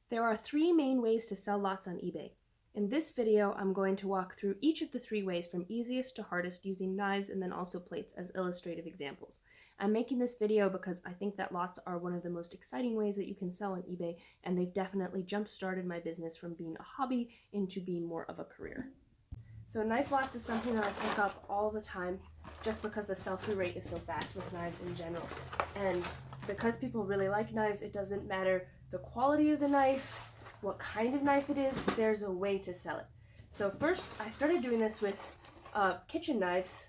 There are three main ways to sell lots on eBay. In this video, I'm going to walk through each of the three ways from easiest to hardest using knives and then also plates as illustrative examples. I'm making this video because I think that lots are one of the most exciting ways that you can sell on eBay, and they've definitely jump-started my business from being a hobby into being more of a career. So knife lots is something that I pick up all the time just because the sell-through rate is so fast with knives in general. And because people really like knives, it doesn't matter the quality of the knife, what kind of knife it is, there's a way to sell it. So first, I started doing this with kitchen knives.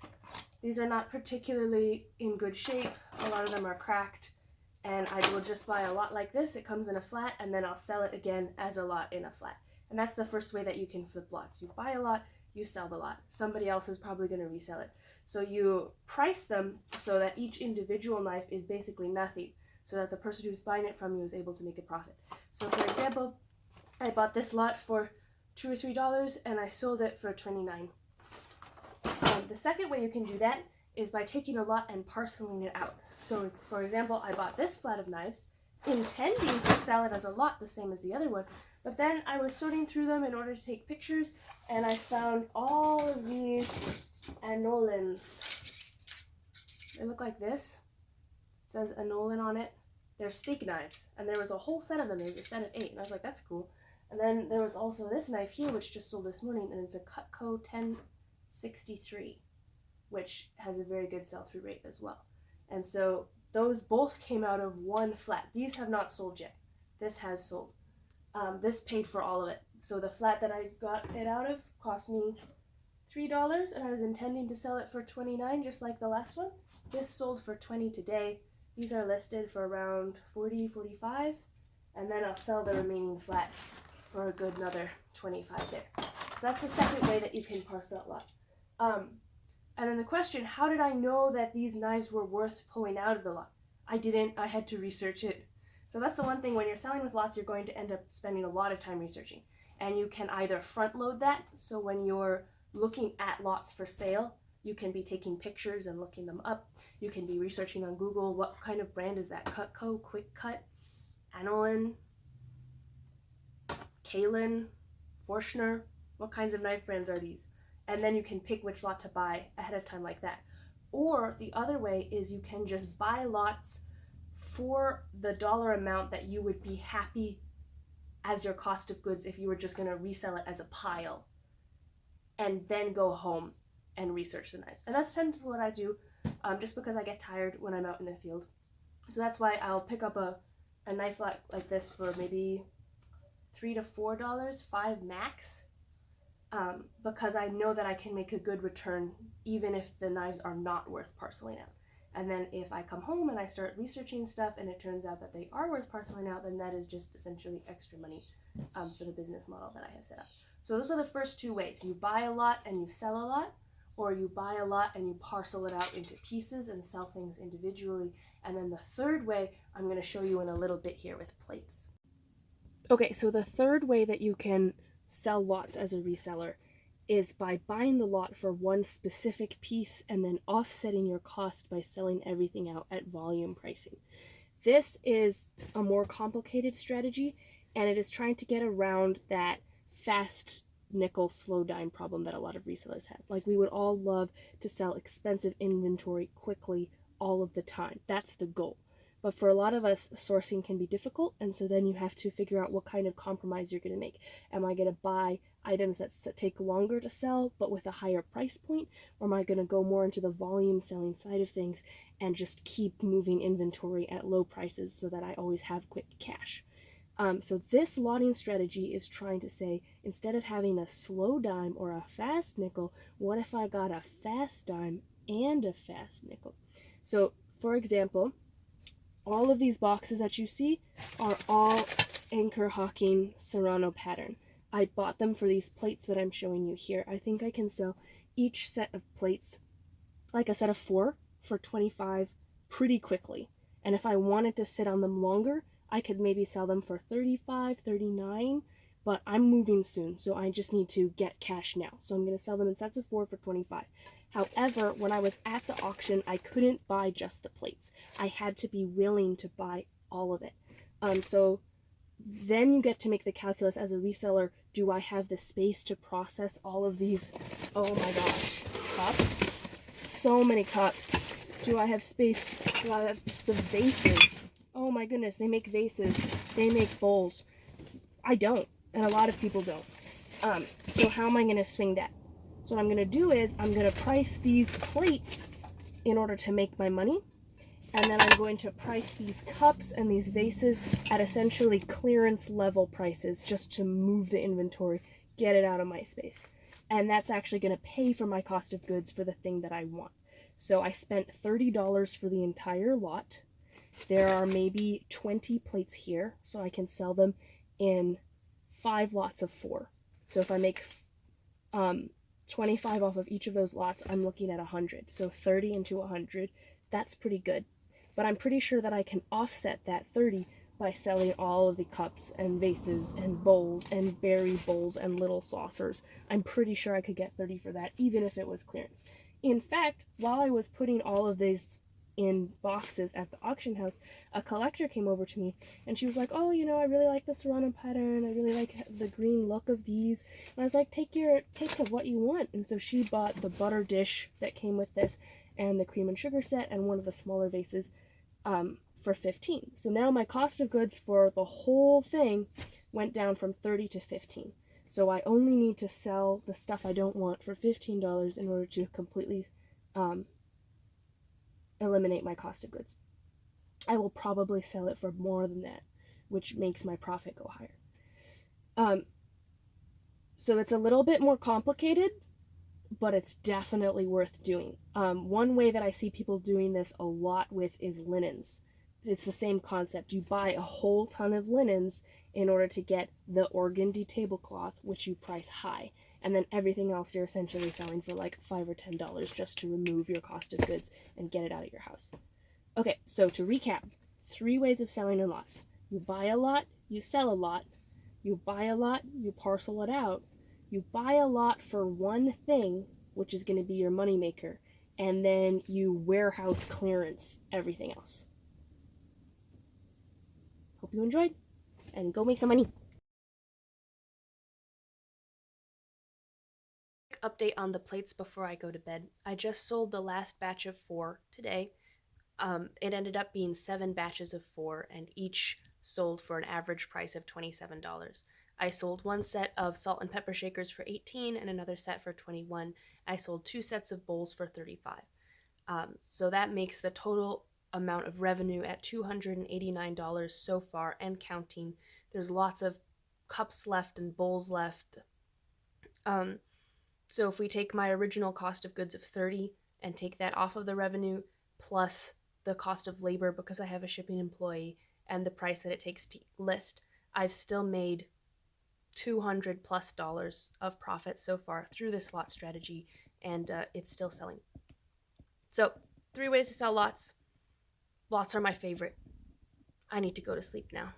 These are not particularly in good shape. A lot of them are cracked, and I will just buy a lot like this. It comes in a flat, and then I'll sell it again as a lot in a flat. And that's the first way that you can flip lots. You buy a lot, you sell the lot. Somebody else is probably going to resell it. So you price them so that each individual knife is basically nothing, so that the person who's buying it from you is able to make a profit. So for example, I bought this lot for $2 or $3 and I sold it for $29. The second way you can do that is by taking a lot and parceling it out. So for example, I bought this flat of knives intending to sell it as a lot, the same as the other one, but then I was sorting through them in order to take pictures, and I found all of these anolins. They look like this. It says anolin on it. They're steak knives, and there was a whole set of them. There was a set of 8, and I was like, that's cool. And then there was also this knife here, which just sold this morning, and it's a Cutco 1063, which has a very good sell-through rate as well. And so those both came out of one flat. These have not sold yet. This has sold. This paid for all of it. So the flat that I got it out of cost me $3, and I was intending to sell it for $29, just like the last one. This sold for $20 today. These are listed for around $40, $45, and then I'll sell the remaining flat for a good another $25 there. So that's the second way that you can parcel out lots. And then the question, how did I know that these knives were worth pulling out of the lot? I didn't. I had to research it. So that's the one thing, when you're selling with lots, you're going to end up spending a lot of time researching. And you can either front load that, so when you're looking at lots for sale, you can be taking pictures and looking them up. You can be researching on Google, what kind of brand is that? Cutco, Quick Cut, Anolin, Kalin, Forstner, what kinds of knife brands are these? And then you can pick which lot to buy ahead of time like that. Or the other way is you can just buy lots for the dollar amount that you would be happy as your cost of goods if you were just going to resell it as a pile, and then go home and research the knives. And that's tends to what I do, just because I get tired when I'm out in the field. So that's why I'll pick up a knife lot like this for maybe $3 to $4, $5 max, because I know that I can make a good return even if the knives are not worth parceling out. And then if I come home and I start researching stuff and it turns out that they are worth parceling out, then that is just essentially extra money for the business model that I have set up. So those are the first two ways. You buy a lot and you sell a lot, or you buy a lot and you parcel it out into pieces and sell things individually. And then the third way I'm going to show you in a little bit here with plates. Okay, so the third way that you can sell lots as a reseller is by buying the lot for one specific piece and then offsetting your cost by selling everything out at volume pricing. This is a more complicated strategy, and it is trying to get around that fast nickel slow dime problem that a lot of resellers have. Like, we would all love to sell expensive inventory quickly all of the time. That's the goal. But for a lot of us, sourcing can be difficult, and so then you have to figure out what kind of compromise you're going to make. Am I going to buy items that take longer to sell but with a higher price point, or am I going to go more into the volume selling side of things and just keep moving inventory at low prices so that I always have quick cash? So this lotting strategy is trying to say, instead of having a slow dime or a fast nickel, what if I got a fast dime and a fast nickel? So for example, all of these boxes that you see are all Anchor Hocking Serrano pattern. I bought them for these plates that I'm showing you here. I think I can sell each set of plates, like a set of 4, for $25 pretty quickly. And if I wanted to sit on them longer, I could maybe sell them for $35, $39, but I'm moving soon, so I just need to get cash now. So I'm going to sell them in sets of 4 for $25. However, when I was at the auction, I couldn't buy just the plates. I had to be willing to buy all of it. So Then you get to make the calculus as a reseller. Do I have the space to process all of these, oh my gosh, cups? So many cups. Do I have space? Do I have the vases? Oh my goodness, they make vases. They make bowls. I don't, and a lot of people don't. So how am I going to swing that? So what I'm going to do is I'm going to price these plates in order to make my money. And then I'm going to price these cups and these vases at essentially clearance level prices just to move the inventory, get it out of my space. And that's actually going to pay for my cost of goods for the thing that I want. So I spent $30 for the entire lot. There are maybe 20 plates here, so I can sell them in 5 lots of 4. So if I make 25 off of each of those lots, I'm looking at 100. So 30 into 100, that's pretty good. But I'm pretty sure that I can offset that 30 by selling all of the cups and vases and bowls and berry bowls and little saucers. I'm pretty sure I could get 30 for that, even if it was clearance. In fact, while I was putting all of these in boxes at the auction house, a collector came over to me and she was like, oh, you know, I really like the Serrano pattern. I really like the green look of these. And I was like, take of what you want. And so she bought the butter dish that came with this and the cream and sugar set and one of the smaller vases for $15. So now my cost of goods for the whole thing went down from $30 to $15. So I only need to sell the stuff I don't want for $15 in order to completely eliminate my cost of goods. I will probably sell it for more than that, which makes my profit go higher. So it's a little bit more complicated, but it's definitely worth doing. One way that I see people doing this a lot with is linens. It's the same concept. You buy a whole ton of linens in order to get the organdy tablecloth, which you price high. And then everything else you're essentially selling for like $5 or $10 just to remove your cost of goods and get it out of your house. Okay, so to recap, 3 ways of selling in lots. You buy a lot, you sell a lot. You buy a lot, you parcel it out. You buy a lot for one thing, which is going to be your moneymaker, and then you warehouse clearance everything else. Hope you enjoyed, and go make some money. Update on the plates before I go to bed. I just sold the last batch of 4 today. It ended up being 7 batches of 4, and each sold for an average price of $27. I sold 1 set of salt and pepper shakers for $18 and another set for $21. I sold 2 sets of bowls for $35. So that makes the total amount of revenue at $289 so far and counting. There's lots of cups left and bowls left. So if we take my original cost of goods of $30 and take that off of the revenue plus the cost of labor because I have a shipping employee and the price that it takes to list, I've still made $200+ of profit so far through this lot strategy, and it's still selling. So 3 ways to sell lots. Lots are my favorite. I need to go to sleep now.